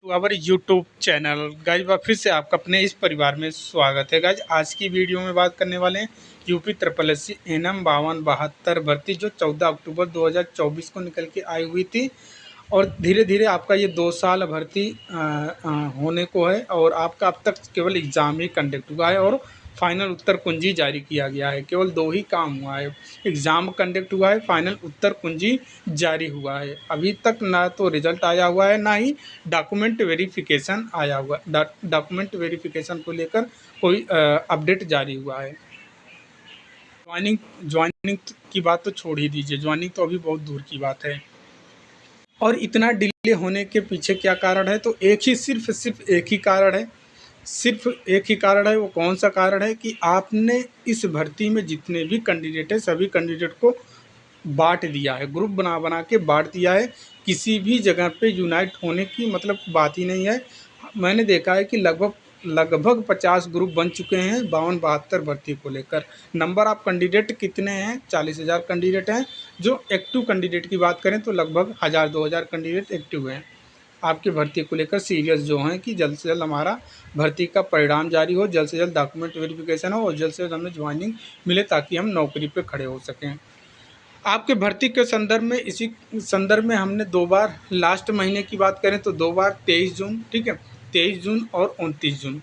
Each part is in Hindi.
To our YouTube channel guys फिर से आपका अपने इस परिवार में स्वागत है। गाइज आज की वीडियो में बात करने वाले हैं यूपी SSC NM 5272 भर्ती जो 14 अक्टूबर 2024 को निकल के आई हुई थी और धीरे धीरे आपका ये 2 साल भर्ती होने को है और आपका अब तक केवल एग्ज़ाम ही कंडक्ट हुआ है और फाइनल उत्तर कुंजी जारी किया गया है। केवल 2 ही काम हुआ है, एग्ज़ाम कंडक्ट हुआ है, फाइनल उत्तर कुंजी जारी हुआ है। अभी तक ना तो रिज़ल्ट आया हुआ है, ना ही डॉक्यूमेंट वेरिफिकेशन आया हुआ। डॉक्यूमेंट वेरिफिकेशन को लेकर कोई अपडेट जारी हुआ है। ज्वाइनिंग की बात तो छोड़ ही दीजिए, ज्वाइनिंग तो अभी बहुत दूर की बात है। और इतना डिले होने के पीछे क्या कारण है? तो एक ही सिर्फ एक ही कारण है, सिर्फ एक ही कारण है। वो कौन सा कारण है कि आपने इस भर्ती में जितने भी कैंडिडेट हैं सभी कैंडिडेट को बांट दिया है, ग्रुप बना बना के बांट दिया है। किसी भी जगह पे यूनाइट होने की मतलब बात ही नहीं है। मैंने देखा है कि लगभग 50 ग्रुप बन चुके हैं 52-72 भर्ती को लेकर। नंबर ऑफ कैंडिडेट कितने हैं? 40,000 कैंडिडेट हैं। जो एक्टिव कैंडिडेट की बात करें तो लगभग 1000-2000 कैंडिडेट एक्टिव हैं आपकी भर्ती को लेकर। सीरियस जो हैं कि जल्द से जल्द हमारा भर्ती का परिणाम जारी हो, जल्द से जल्द डॉक्यूमेंट वेरिफिकेशन हो और जल्द से जल्द हमें ज्वाइनिंग मिले ताकि हम नौकरी पे खड़े हो सकें। आपके भर्ती के संदर्भ में इसी संदर्भ में हमने 2 बार, लास्ट महीने की बात करें तो 2 बार 23 जून, ठीक है, 23 जून और 29 जून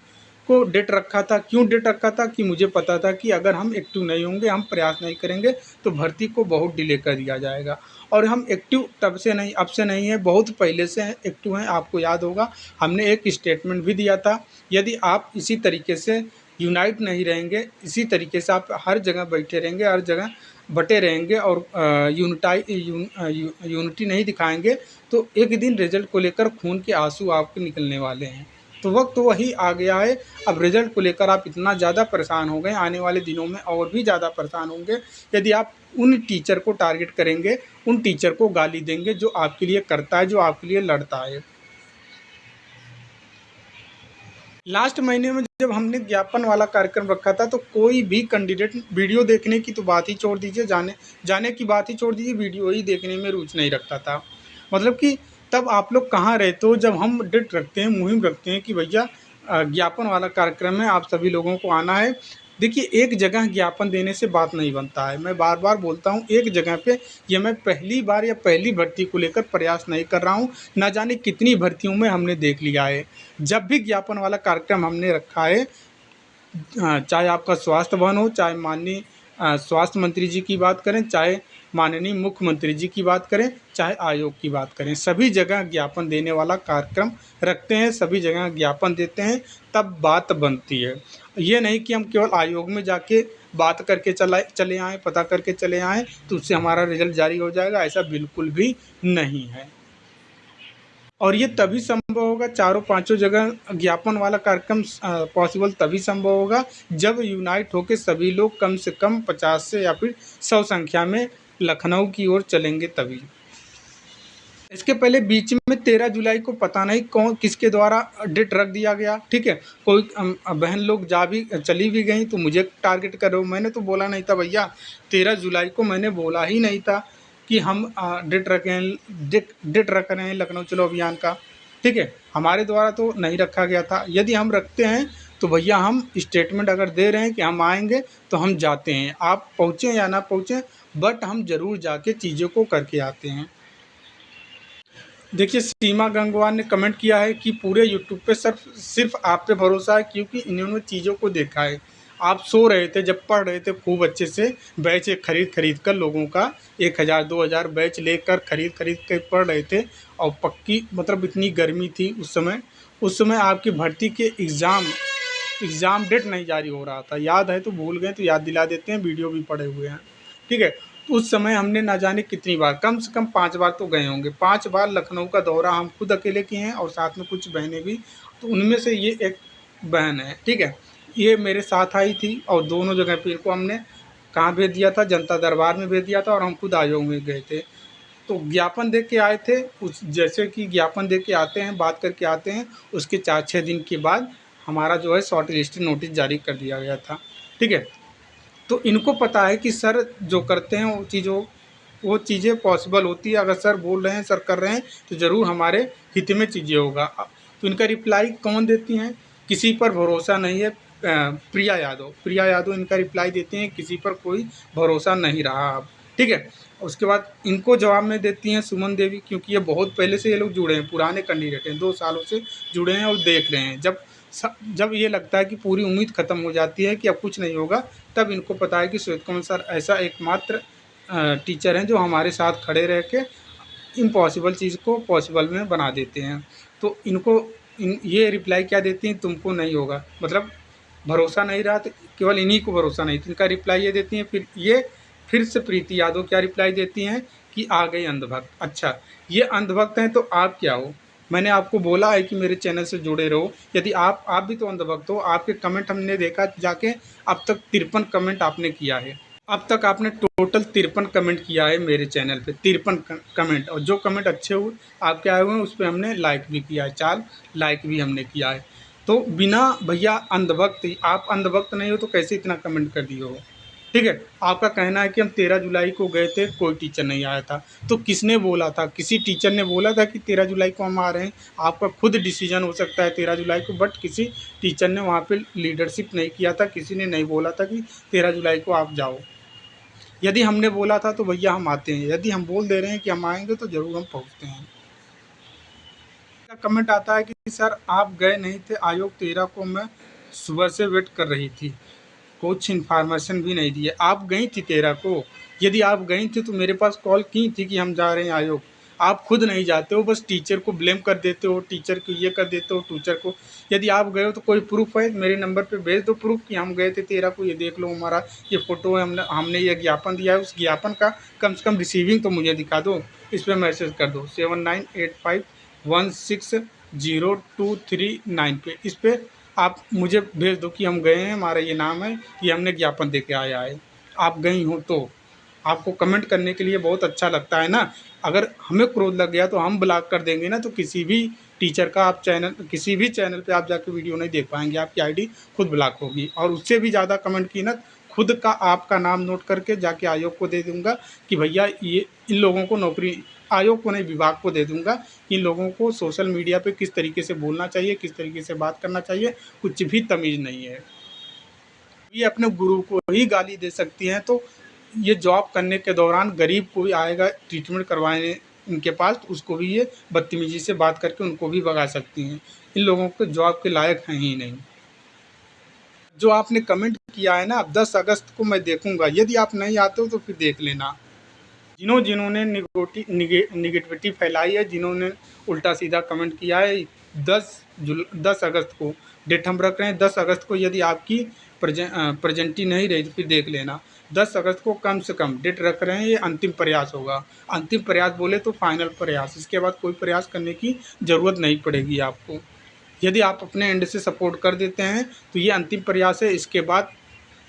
को डेट रखा था। क्यों डेट रखा था? कि मुझे पता था कि अगर हम एक्टिव नहीं होंगे, हम प्रयास नहीं करेंगे तो भर्ती को बहुत डिले कर दिया जाएगा। और हम एक्टिव तब से नहीं, अब से नहीं है, बहुत पहले से एक्टिव हैं। आपको याद होगा हमने एक स्टेटमेंट भी दिया था, यदि आप इसी तरीके से यूनाइट नहीं रहेंगे, इसी तरीके से आप हर जगह बैठे रहेंगे, हर जगह बटे रहेंगे और यूनिटी नहीं दिखाएंगे तो एक दिन रिजल्ट को लेकर खून के आंसू आपके निकलने वाले हैं। तो वक्त वही आ गया है। अब रिजल्ट को लेकर आप इतना ज़्यादा परेशान हो गए, आने वाले दिनों में और भी ज़्यादा परेशान होंगे यदि आप उन टीचर को टारगेट करेंगे, उन टीचर को गाली देंगे जो आपके लिए करता है, जो आपके लिए लड़ता है। लास्ट महीने में जब हमने ज्ञापन वाला कार्यक्रम रखा था तो कोई भी कैंडिडेट, वीडियो देखने की तो बात ही छोड़ दीजिए, जाने की बात ही छोड़ दीजिए, वीडियो ही देखने में रुचि नहीं रखता था। मतलब कि तब आप लोग कहाँ रहते हो जब हम डेट रखते हैं, मुहिम रखते हैं कि भैया ज्ञापन वाला कार्यक्रम है, आप सभी लोगों को आना है। देखिए, एक जगह ज्ञापन देने से बात नहीं बनता है। मैं बार बार बोलता हूँ, एक जगह पे ये मैं पहली बार या पहली भर्ती को लेकर प्रयास नहीं कर रहा हूँ। ना जाने कितनी भर्तियों में हमने देख लिया है, जब भी ज्ञापन वाला कार्यक्रम हमने रखा है, चाहे आपका स्वास्थ्य भवन हो, चाहे माननीय स्वास्थ्य मंत्री जी की बात करें, चाहे माननीय मुख्यमंत्री जी की बात करें, चाहे आयोग की बात करें, सभी जगह ज्ञापन देने वाला कार्यक्रम रखते हैं, सभी जगह ज्ञापन देते हैं, तब बात बनती है। ये नहीं कि हम केवल आयोग में जाके बात करके चले आएँ, पता करके चले आएँ तो उससे हमारा रिजल्ट जारी हो जाएगा, ऐसा बिल्कुल भी नहीं है। और ये तभी संभव होगा, चारों पांचों जगह ज्ञापन वाला कार्यक्रम पॉसिबल तभी संभव होगा जब यूनाइट होकर सभी लोग कम से कम 50 से या फिर 100 संख्या में लखनऊ की ओर चलेंगे तभी। इसके पहले बीच में 13 जुलाई को पता नहीं कौन किसके द्वारा डेट रख दिया गया, ठीक है। कोई बहन लोग चली भी गई तो मुझे टारगेट कर रहे हो। मैंने तो बोला नहीं था भैया, 13 जुलाई को मैंने बोला ही नहीं था कि हम डेट रख रहे हैं लखनऊ चलो अभियान का, ठीक है। हमारे द्वारा तो नहीं रखा गया था। यदि हम रखते हैं तो भैया हम स्टेटमेंट अगर दे रहे हैं कि हम आएंगे तो हम जाते हैं, आप पहुँचें या ना पहुँचें, बट हम ज़रूर जाके चीज़ों को करके आते हैं। देखिए, सीमा गंगवार ने कमेंट किया है कि पूरे यूट्यूब पे सिर्फ आप पे भरोसा है क्योंकि इन्होंने चीज़ों को देखा है। आप सो रहे थे जब पढ़ रहे थे खूब अच्छे से, बैच खरीद कर लोगों का 1000-2000 बैच लेकर खरीद कर पढ़ रहे थे और पक्की मतलब इतनी गर्मी थी उस समय आपकी भर्ती के एग्ज़ाम डेट नहीं जारी हो रहा था। याद है तो भूल गए तो याद दिला देते हैं, वीडियो भी पड़े हुए हैं, ठीक है। तो उस समय हमने ना जाने कितनी बार, कम से कम 5 बार तो गए होंगे। 5 बार लखनऊ का दौरा हम खुद अकेले किए हैं और साथ में कुछ बहनें भी। तो उनमें से ये एक बहन है, ठीक है, ये मेरे साथ आई थी और दोनों जगह पे इनको हमने कहाँ भेज दिया था, जनता दरबार में भेज दिया था और हम खुद आयोग में गए थे। तो ज्ञापन दे के आए थे, उस जैसे कि ज्ञापन दे के आते हैं, बात करके आते हैं, उसके 4-6 दिन के बाद हमारा जो है शॉर्ट लिस्ट नोटिस जारी कर दिया गया था, ठीक है। तो इनको पता है कि सर जो करते हैं वो चीज़ें पॉसिबल होती है। अगर सर बोल रहे हैं, सर कर रहे हैं तो ज़रूर हमारे हित में चीज़ें होगा। तो इनका रिप्लाई कौन देती हैं, किसी पर भरोसा नहीं है। प्रिया यादव इनका रिप्लाई देती हैं, किसी पर कोई भरोसा नहीं रहा अब। ठीक है। उसके बाद इनको जवाब में देती हैं सुमन देवी, क्योंकि ये बहुत पहले से ये लोग जुड़े हैं, पुराने कैंडिडेट हैं, 2 सालों से जुड़े हैं और देख रहे हैं। जब ये लगता है कि पूरी उम्मीद ख़त्म हो जाती है कि अब कुछ नहीं होगा, तब इनको पता है कि श्वेत कमल सर ऐसा एकमात्र टीचर हैं जो हमारे साथ खड़े रह के इम्पॉसिबल चीज़ को पॉसिबल में बना देते हैं। तो इनको ये रिप्लाई क्या देती हैं, तुमको नहीं होगा, मतलब भरोसा नहीं रहा, तो केवल इन्हीं को भरोसा नहीं। तो इनका रिप्लाई ये देती हैं। फिर से प्रीति यादव क्या रिप्लाई देती हैं कि आ गए अंधभक्त। अच्छा, ये अंधभक्त हैं तो आप क्या हो? मैंने आपको बोला है कि मेरे चैनल से जुड़े रहो। यदि आप भी तो अंधभक्त हो। आपके कमेंट हमने देखा जाके, अब तक 53 कमेंट आपने किया है। अब तक आपने टोटल 53 कमेंट किया है मेरे चैनल पे, 53 कमेंट। और जो कमेंट अच्छे हुए आपके आए हुए हैं उस पर हमने लाइक भी किया है, 4 लाइक भी हमने किया है। तो बिना भैया अंधभक्त, आप अंधभक्त नहीं हो तो कैसे इतना कमेंट कर दिए हो? ठीक है। आपका कहना है कि हम 13 जुलाई को गए थे, कोई टीचर नहीं आया था। तो किसने बोला था? किसी टीचर ने बोला था कि 13 जुलाई को हम आ रहे हैं? आपका खुद डिसीजन हो सकता है 13 जुलाई को, बट किसी टीचर ने वहाँ पे लीडरशिप नहीं किया था, किसी ने नहीं बोला था कि 13 जुलाई को आप जाओ। यदि हमने बोला था तो भैया हम आते हैं, यदि हम बोल दे रहे हैं कि हम आएंगे तो ज़रूर हम पहुँचते हैं। कमेंट आता है कि सर आप गए नहीं थे, आयोग 13 को मैं सुबह से वेट कर रही थी, कुछ इन्फॉर्मेशन भी नहीं दी है। आप गई थी 13 को? यदि आप गई थी तो मेरे पास कॉल की थी कि हम जा रहे हैं आयोग। आप खुद नहीं जाते हो, बस टीचर को ब्लेम कर देते हो, टीचर को ये कर देते हो, टीचर को। यदि आप गए हो तो कोई प्रूफ है मेरे नंबर पे भेज दो, प्रूफ कि हम गए थे 13 को, ये देख लो हमारा ये फ़ोटो है, हमने ये ज्ञापन दिया है, उस ज्ञापन का कम से कम रिसीविंग तो मुझे दिखा दो। इस पर मैसेज कर दो 7985160239 पे। इस पर आप मुझे भेज दो कि हम गए हैं, हमारा ये नाम है, ये हमने ज्ञापन दे के आया है। आप गई हो तो आपको कमेंट करने के लिए बहुत अच्छा लगता है ना। अगर हमें क्रोध लग गया तो हम ब्लॉक कर देंगे ना, तो किसी भी टीचर का आप चैनल, किसी भी चैनल पे आप जाके वीडियो नहीं देख पाएंगे, आपकी आईडी खुद ब्लॉक होगी। और उससे भी ज़्यादा कमेंट की ना, खुद का आपका नाम नोट करके जाके आयोग को दे दूंगा कि भैया ये इन लोगों को नौकरी, आयोग को नहीं विभाग को दे दूंगा, इन लोगों को सोशल मीडिया पे किस तरीके से बोलना चाहिए, किस तरीके से बात करना चाहिए, कुछ भी तमीज़ नहीं है। ये अपने गुरु को ही गाली दे सकती हैं, तो ये जॉब करने के दौरान गरीब कोई आएगा ट्रीटमेंट करवाने इनके पास, तो उसको भी ये बदतमीजी से बात करके उनको भी भगा सकती हैं। इन लोगों को जॉब के लायक हैं ही नहीं। जो आपने कमेंट किया है ना, 10 अगस्त को मैं देखूंगा, यदि आप नहीं आते हो तो फिर देख लेना। जिन्होंने निगेटिविटी फैलाई है, जिन्होंने उल्टा सीधा कमेंट किया है, 10 अगस्त को डेट हम रख रहे हैं। 10 अगस्त को यदि आपकी प्रेजेंटी नहीं रही तो फिर देख लेना। 10 अगस्त को कम से कम डेट रख रहे हैं, ये अंतिम प्रयास होगा। अंतिम प्रयास बोले तो फाइनल प्रयास, इसके बाद कोई प्रयास करने की ज़रूरत नहीं पड़ेगी आपको। यदि आप अपने एंड से सपोर्ट कर देते हैं तो ये अंतिम प्रयास है। इसके बाद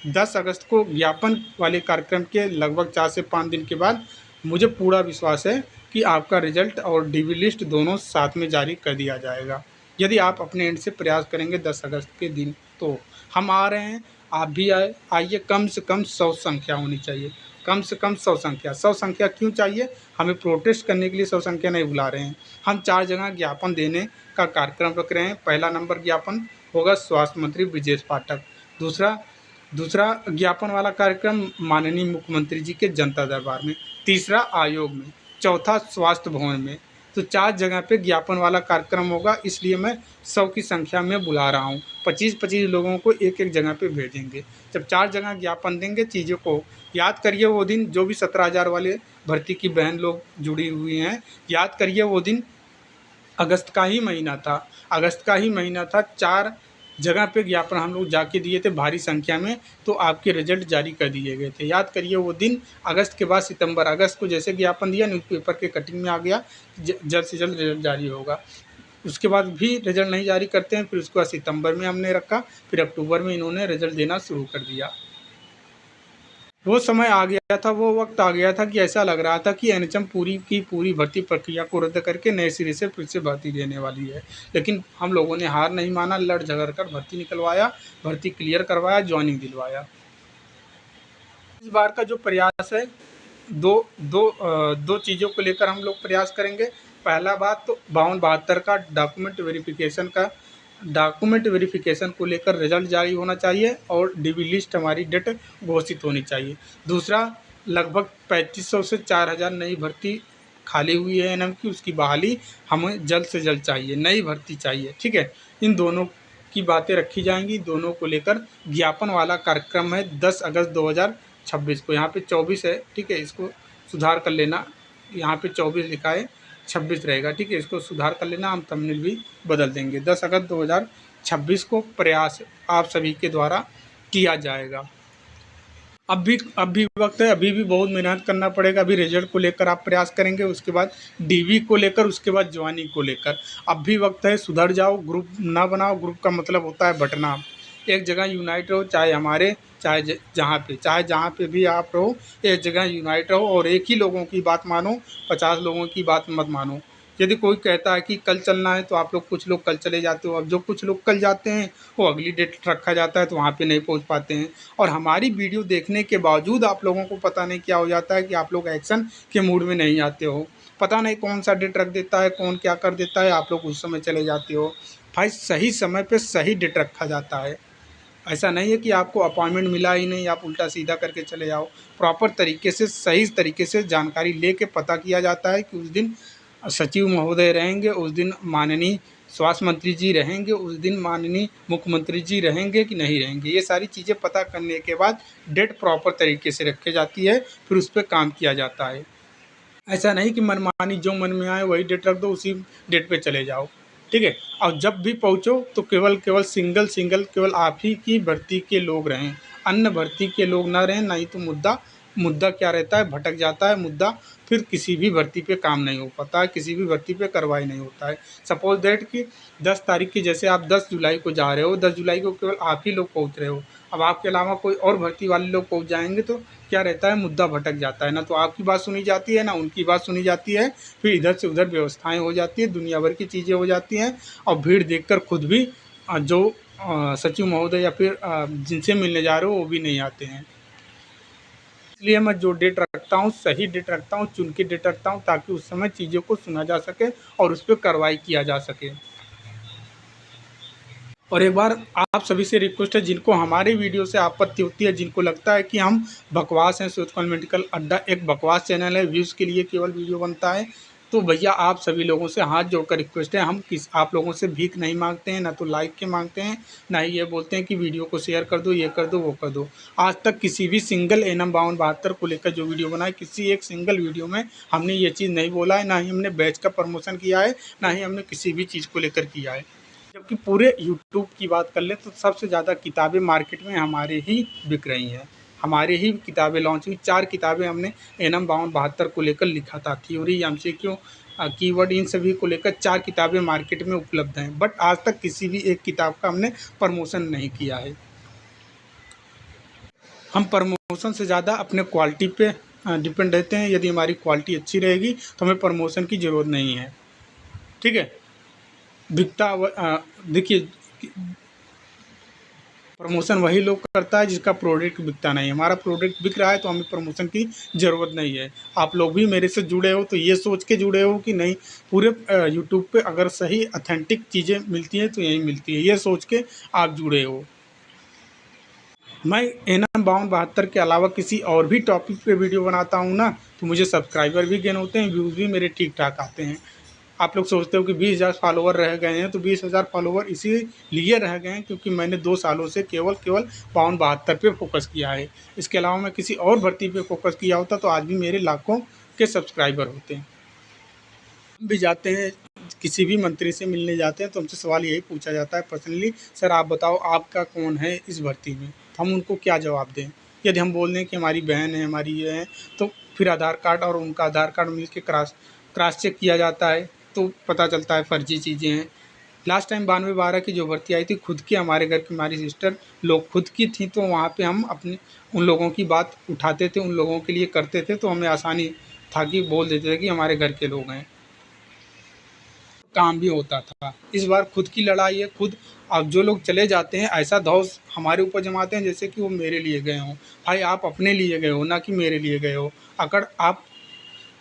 10 अगस्त को ज्ञापन वाले कार्यक्रम के लगभग 4 से 5 दिन के बाद मुझे पूरा विश्वास है कि आपका रिजल्ट और डीवी लिस्ट दोनों साथ में जारी कर दिया जाएगा, यदि आप अपने एंड से प्रयास करेंगे 10 अगस्त के दिन। तो हम आ रहे हैं, आप भी आइए। कम से कम 100 संख्या होनी चाहिए, कम से कम 100 संख्या। 100 संख्या क्यों चाहिए? हमें प्रोटेस्ट करने के लिए 100 संख्या नहीं बुला रहे हैं, हम 4 जगह ज्ञापन देने का कार्यक्रम रख रहे हैं। पहला नंबर ज्ञापन होगा स्वास्थ्य मंत्री ब्रजेश पाठक, दूसरा ज्ञापन वाला कार्यक्रम माननीय मुख्यमंत्री जी के जनता दरबार में, तीसरा आयोग में, चौथा स्वास्थ्य भवन में। तो 4 जगह पे ज्ञापन वाला कार्यक्रम होगा, इसलिए मैं 100 की संख्या में बुला रहा हूँ। 25-25 लोगों को एक जगह पे भेजेंगे। जब 4 जगह ज्ञापन देंगे, चीज़ों को याद करिए। वो दिन जो भी 17,000 वाले भर्ती की बहन लोग जुड़ी हुई हैं, याद करिए वो दिन अगस्त का ही महीना था। अगस्त का ही महीना था। 4 जगह पे ज्ञापन हम लोग जाके दिए थे भारी संख्या में, तो आपके रिजल्ट जारी कर दिए गए थे। याद करिए वो दिन। अगस्त के बाद सितंबर, अगस्त को जैसे ज्ञापन दिया, न्यूज़पेपर के कटिंग में आ गया, जल्द से जल्द रिजल्ट जारी होगा। उसके बाद भी रिजल्ट नहीं जारी करते हैं, फिर उसके बाद सितंबर में हमने रखा, फिर अक्टूबर में इन्होंने रिजल्ट देना शुरू कर दिया। वो समय आ गया था, वो वक्त आ गया था कि ऐसा लग रहा था कि एनएचएम पूरी की पूरी भर्ती प्रक्रिया को रद्द करके नए सिरे से फिर से भर्ती देने वाली है। लेकिन हम लोगों ने हार नहीं माना, लड़ झगड़ कर भर्ती निकलवाया, भर्ती क्लियर करवाया, ज्वाइनिंग दिलवाया। इस बार का जो प्रयास है, दो चीज़ों को लेकर हम लोग प्रयास करेंगे। पहला बात तो 52-72 का डॉक्यूमेंट वेरिफिकेशन को लेकर रिजल्ट जारी होना चाहिए और डीबी लिस्ट हमारी डेट घोषित होनी चाहिए। दूसरा, लगभग 3500 से 4000 नई भर्ती खाली हुई है एएनएम की, उसकी बहाली हमें जल्द से जल्द चाहिए, नई भर्ती चाहिए, ठीक है। इन दोनों की बातें रखी जाएंगी, दोनों को लेकर ज्ञापन वाला कार्यक्रम है 10 अगस्त 2026 को। यहाँ पे 24 है, ठीक है, इसको सुधार कर लेना, यहाँ पे 24 लिखा है, 26 रहेगा, ठीक है, इसको सुधार कर लेना, हम थंबनेल भी बदल देंगे। 10 अगस्त 2026 को प्रयास आप सभी के द्वारा किया जाएगा। अब भी वक्त है, अभी भी बहुत मेहनत करना पड़ेगा। अभी रिजल्ट को लेकर आप प्रयास करेंगे, उसके बाद डीवी को लेकर, उसके बाद ज्वाइनिंग को लेकर। अब भी वक्त है, सुधर जाओ, ग्रुप ना बनाओ। ग्रुप का मतलब होता है बटना। एक जगह यूनाइट रहो, चाहे जहाँ पे भी आप रहो, एक जगह यूनाइट रहो और एक ही लोगों की बात मानो, 50 लोगों की बात मत मानो। यदि कोई कहता है कि कल चलना है तो आप लोग कुछ लोग कल चले जाते हो। अब जो कुछ लोग कल जाते हैं वो अगली डेट रखा जाता है तो वहाँ पे नहीं पहुँच पाते हैं। और हमारी वीडियो देखने के बावजूद आप लोगों को पता नहीं क्या हो जाता है कि आप लोग एक्शन के मूड में नहीं आते हो। पता नहीं कौन सा डेट रख देता है, कौन क्या कर देता है, आप लोग उस समय चले जाते हो। भाई सही समय पे सही डेट रखा जाता है। ऐसा नहीं है कि आपको अपॉइंटमेंट मिला ही नहीं, आप उल्टा सीधा करके चले जाओ। प्रॉपर तरीके से, सही तरीके से जानकारी लेके पता किया जाता है कि उस दिन सचिव महोदय रहेंगे, उस दिन माननीय स्वास्थ्य मंत्री जी रहेंगे, उस दिन माननीय मुख्यमंत्री जी रहेंगे कि नहीं रहेंगे। ये सारी चीज़ें पता करने के बाद डेट प्रॉपर तरीके से रखी जाती है, फिर उस पर काम किया जाता है। ऐसा नहीं कि मनमानी जो मन में आए वही डेट रख दो, उसी डेट पे चले जाओ, ठीक है। और जब भी पहुँचो तो केवल सिंगल केवल आप ही की भर्ती के लोग रहें, अन्य भर्ती के लोग ना रहें, नहीं तो मुद्दा क्या रहता है, भटक जाता है मुद्दा, फिर किसी भी भर्ती पे काम नहीं हो पाता है, किसी भी भर्ती पे कार्रवाई नहीं होता है। सपोज दैट कि 10 तारीख की, जैसे आप 10 जुलाई को जा रहे हो, 10 जुलाई को केवल आप ही लोग पहुँच रहे हो। अब आपके अलावा कोई और भर्ती वाले लोग पहुँच जाएंगे तो क्या रहता है, मुद्दा भटक जाता है, ना तो आपकी बात सुनी जाती है ना उनकी बात सुनी जाती है। फिर इधर से उधर व्यवस्थाएं हो जाती है, दुनिया भर की चीज़ें हो जाती हैं और भीड़ देखकर खुद भी जो सचिव महोदय या फिर जिनसे मिलने जा रहे हो वो भी नहीं आते हैं। इसलिए मैं जो डेट रखता हूँ सही डेट रखता हूँ, चुन के डेट रखता हूँ, ताकि उस समय चीज़ों को सुना जा सके और उस पर कार्रवाई किया जा सके। और एक बार आप सभी से रिक्वेस्ट है, जिनको हमारे वीडियो से आपत्ति होती है, जिनको लगता है कि हम बकवास हैं, सुतकल मेडिकल अड्डा एक बकवास चैनल है, व्यूज़ के लिए केवल वीडियो बनता है, तो भैया आप सभी लोगों से हाथ जोड़कर रिक्वेस्ट है, हम आप लोगों से भीख नहीं मांगते हैं, ना तो लाइक के मांगते हैं, ना ही ये बोलते हैं कि वीडियो को शेयर कर दो, ये कर दो, वो कर दो। आज तक किसी भी सिंगल एएनएम 5272 को लेकर जो वीडियो बनाए, किसी एक सिंगल वीडियो में हमने ये चीज़ नहीं बोला है, ना ही हमने बैच का प्रमोशन किया है, ना ही हमने किसी भी चीज़ को लेकर किया है। जबकि पूरे यूट्यूब की बात कर लें तो सबसे ज़्यादा किताबें मार्केट में हमारे ही बिक रही हैं, हमारे ही किताबें लॉन्च हुई। 4 किताबें हमने एएनएम 5272 को लेकर लिखा था, थ्योरी, एमसीक्यू, कीवर्ड, इन सभी को लेकर 4 किताबें मार्केट में उपलब्ध हैं, बट आज तक किसी भी एक किताब का हमने प्रमोशन नहीं किया है। हम प्रमोशन से ज़्यादा अपने क्वालिटी पे डिपेंड रहते हैं। यदि हमारी क्वालिटी अच्छी रहेगी तो हमें प्रमोशन की ज़रूरत नहीं है, ठीक है। देखिए, प्रमोशन वही लोग करता है जिसका प्रोडक्ट बिकता नहीं है। हमारा प्रोडक्ट बिक रहा है तो हमें प्रमोशन की ज़रूरत नहीं है। आप लोग भी मेरे से जुड़े हो तो ये सोच के जुड़े हो कि नहीं, पूरे यूट्यूब पे अगर सही ऑथेंटिक चीज़ें मिलती हैं तो यही मिलती है, ये सोच के आप जुड़े हो। मैं एएनएम 5272 के अलावा किसी और भी टॉपिक पे वीडियो बनाता हूँ ना, तो मुझे सब्सक्राइबर भी गेन होते हैं, व्यूज़ भी मेरे ठीक ठाक आते हैं। आप लोग सोचते हो कि 20,000 फॉलोवर रह गए हैं, तो 20,000 फॉलोवर इसीलिए रह गए हैं क्योंकि मैंने 2 सालों से केवल 5272 पे फोकस किया है। इसके अलावा मैं किसी और भर्ती पे फोकस किया होता तो आज भी मेरे लाखों के सब्सक्राइबर होते हैं। हम भी जाते हैं, किसी भी मंत्री से मिलने जाते हैं तो हमसे सवाल यही पूछा जाता है पर्सनली, सर आप बताओ आपका कौन है इस भर्ती में, तो हम उनको क्या जवाब दें। यदि हम बोल दें कि हमारी बहन है, हमारी ये है, तो फिर आधार कार्ड और उनका आधार कार्ड मिल के क्रॉस चेक किया जाता है, तो पता चलता है फर्जी चीज़ें हैं। लास्ट टाइम 92-12 की जो भर्ती आई थी, खुद की हमारे घर की हमारी सिस्टर लोग खुद की थी, तो वहाँ पे हम अपने उन लोगों की बात उठाते थे, उन लोगों के लिए करते थे, तो हमें आसानी था कि बोल देते थे कि हमारे घर के लोग हैं, काम भी होता था। इस बार खुद की लड़ाई है, खुद। अब जो लोग चले जाते हैं ऐसा धौंस हमारे ऊपर जमाते हैं जैसे कि वो मेरे लिए गए हों। भाई आप अपने लिए गए हो, ना कि मेरे लिए गए हो। अगर आप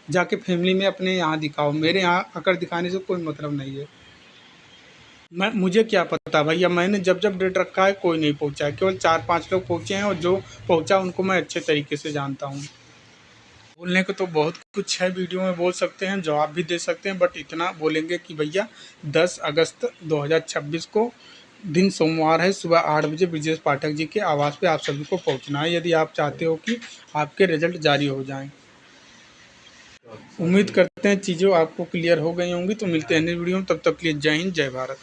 जाके फैमिली में अपने यहाँ दिखाओ, मेरे यहाँ आकर दिखाने से कोई मतलब नहीं है। मुझे क्या पता भैया, मैंने जब जब डेट रखा है कोई नहीं पहुँचा है, केवल 4-5 लोग पहुँचे हैं और जो पहुँचा उनको मैं अच्छे तरीके से जानता हूँ। बोलने को तो बहुत कुछ है, वीडियो में बोल सकते हैं, जवाब भी दे सकते हैं, बट इतना बोलेंगे कि भैया 10 अगस्त 2026 को दिन सोमवार है, सुबह 8 बजे ब्रजेश पाठक जी के आवास पे आप सभी को पहुंचना है, यदि आप चाहते हो कि आपके रिजल्ट जारी हो जाएं। उम्मीद करते हैं चीज़ें आपको क्लियर हो गई होंगी। तो मिलते हैं नेक्स्ट वीडियो में, तब तक के लिए जय हिंद, जय भारत।